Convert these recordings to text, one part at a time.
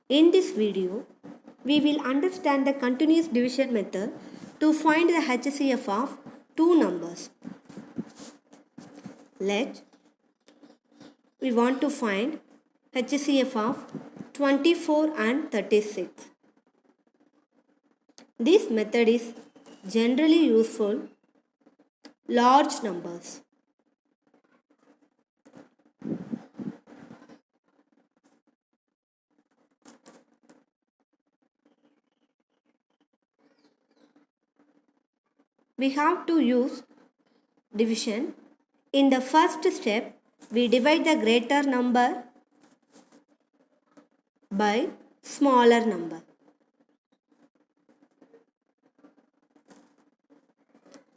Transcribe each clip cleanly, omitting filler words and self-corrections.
In this video, we will understand the continuous division method to find the HCF of two numbers. We want to find HCF of 24 and 36. This method is generally useful large numbers. We have to use division. In the first step, we divide the greater number by smaller number.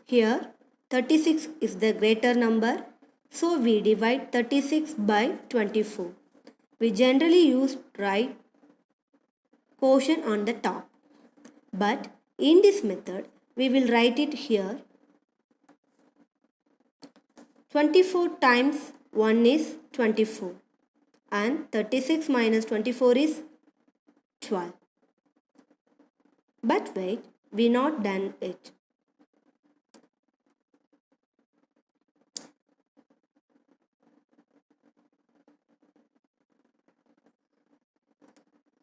Here 36 is the greater number, so we divide 36 by 24. We generally use write quotient on the top, but in this method we will write it here. 24 times 1 is 24 and 36 minus 24 is 12. But wait, we not done it.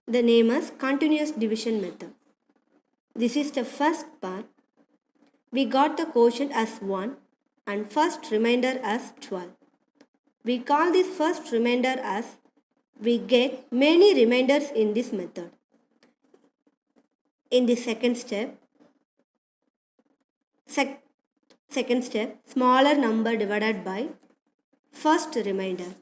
The name is continuous division method. This is the first part. We got the quotient as 1 and first remainder as 12. We call this first remainder as we get many remainders in this method. In the second step, smaller number divided by first remainder.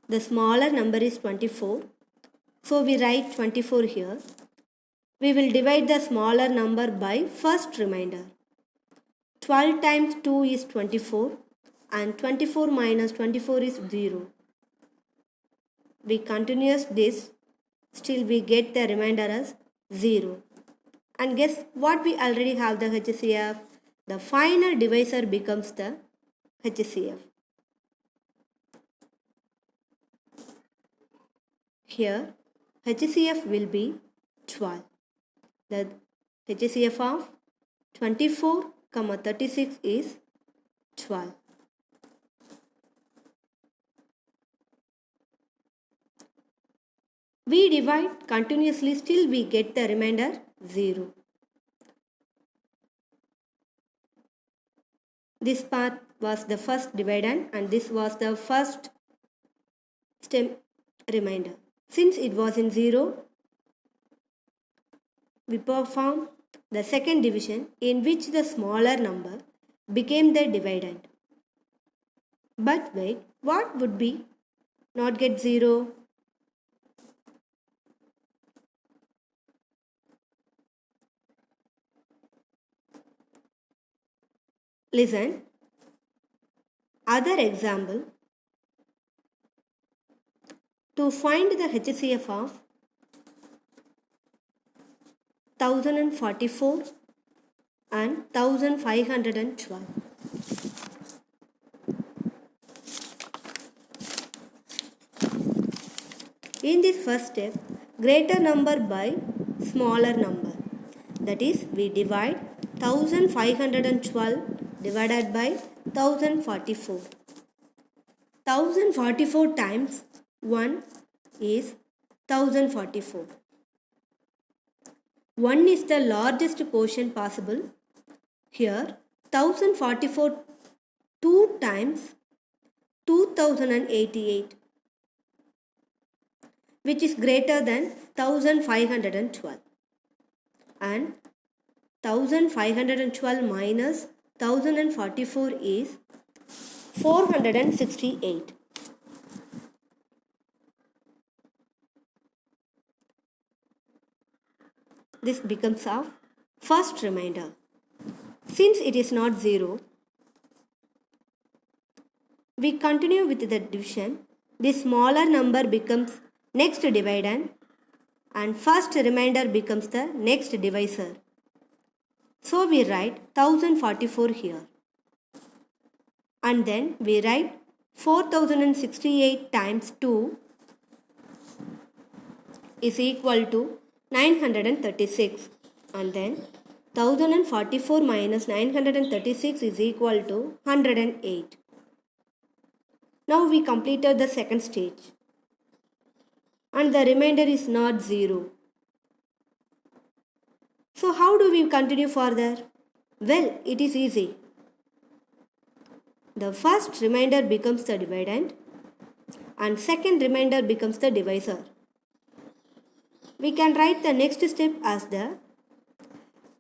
The smaller number is 24, so we write 24 here. We will divide the smaller number by first remainder. 12 times 2 is 24 and 24 minus 24 is 0. We continue this, still we get the remainder as 0. And guess what, we already have the HCF? The final divisor becomes the HCF. Here HCF will be 12. The HCF of 24, 36 is 12. We divide continuously, still we get the remainder 0. This part was the first dividend and this was the first remainder. Since it was in 0, we perform the second division in which the smaller number became the dividend. But wait, what would be not get 0? Listen, other example. To find the HCF of 1044 and 1512. In this first step, greater number by smaller number. That is, we divide 1512 divided by 1044. 1044 times 1 is 1044. 1 is the largest quotient possible. Here 1044 2 times 2088, which is greater than 1512, and 1512 minus 1044 is 468. This becomes of first remainder. Since it is not 0, we continue with the division. The smaller number becomes next dividend and first remainder becomes the next divisor. So we write 1044 here. And then we write 4068 times 2 is equal to 936, and then 1044 minus 936 is equal to 108. Now we completed the second stage and the remainder is not 0. So how do we continue further? Well, it is easy. The first remainder becomes the dividend and second remainder becomes the divisor. We can write the next step as the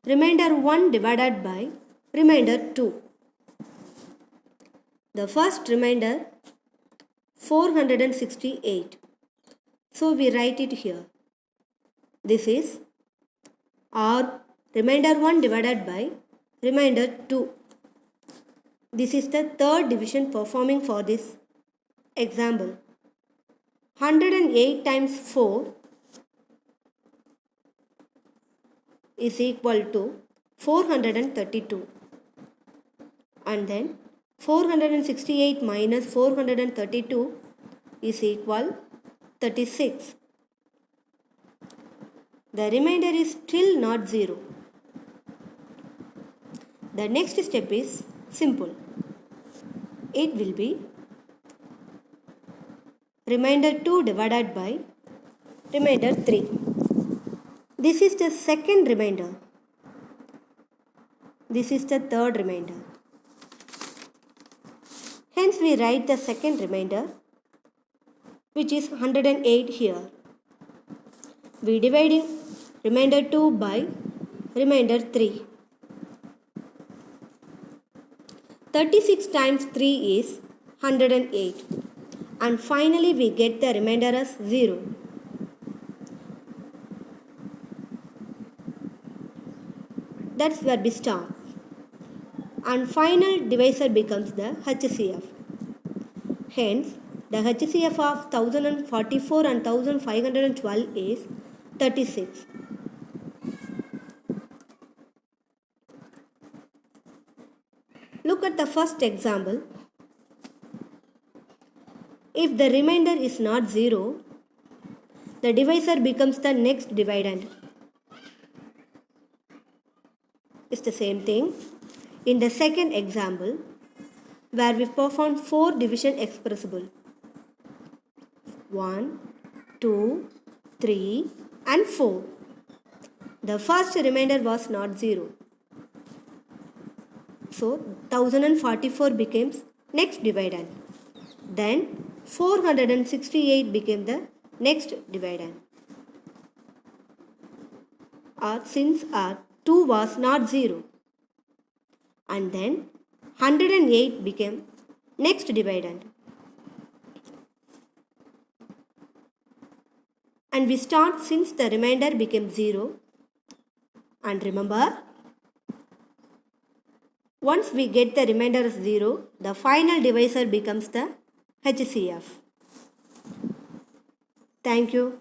remainder 1 divided by remainder 2. The first remainder 468. So we write it here. This is our remainder 1 divided by remainder 2. This is the third division performing for this example. 108 times 4 is equal to 432, and then 468 minus 432 is equal 36. The remainder is still not 0. The next step is simple. It will be remainder 2 divided by remainder 3. This is the second remainder. This is the third remainder. Hence we write the second remainder, which is 108 here. We dividing remainder 2 by remainder 3. 36 times 3 is 108, and finally we get the remainder as 0. That's where we stop. And final divisor becomes the HCF. Hence, the HCF of 1044 and 1512 is 36. Look at the first example. If the remainder is not 0, the divisor becomes the next dividend. It's the same thing in the second example, where we perform 4 division expressible. 1, 2, 3 and 4. The first remainder was not 0. So 1044 becomes next dividend. Then 468 became the next dividend. Since our 2 was not 0. And then 108 became next dividend. And we start since the remainder became 0. And remember, once we get the remainder as 0, the final divisor becomes the HCF. Thank you.